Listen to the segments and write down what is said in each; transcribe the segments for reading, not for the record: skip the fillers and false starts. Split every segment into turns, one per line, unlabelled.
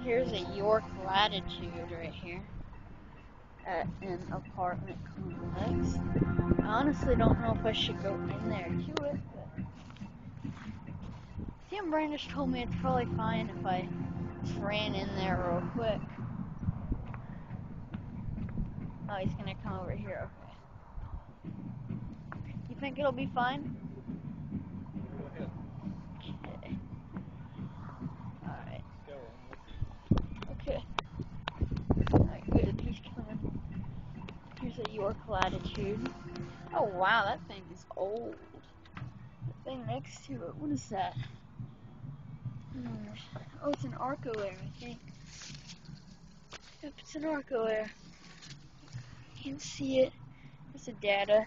Here's a York Latitude right here at an apartment complex. I honestly don't know if I should go in there to it, but Sam Brandish told me it's probably fine if I just ran in there real quick. Oh, he's gonna come over here, okay. You think it'll be fine?
Go ahead.
Okay. Alright. Okay. Alright, good, he's coming. Here's a York Latitude. Oh wow, that thing is old. The thing next to it, what is that? Oh, it's an Arcoair, I think. Yep, it's an Arcoair. You can see it. There's the data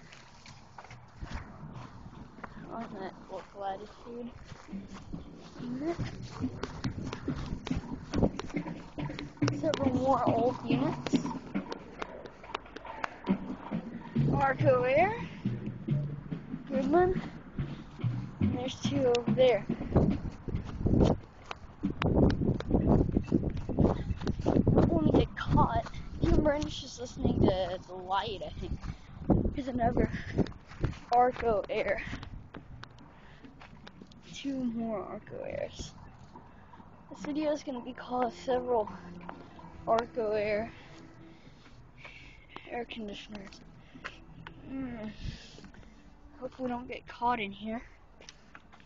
on that York Latitude unit. Several more old units. Arcoair, Goodman, and there's two over there. I don't want to get caught. Jim Brandish is listening to the light, I think. Here's another Arcoair. Two more Arcoairs. This video is going to be called several Arcoair air conditioners. Hope we don't get caught in here.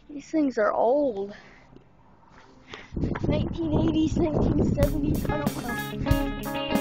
These things are old. 1980s, 1970s, I don't know.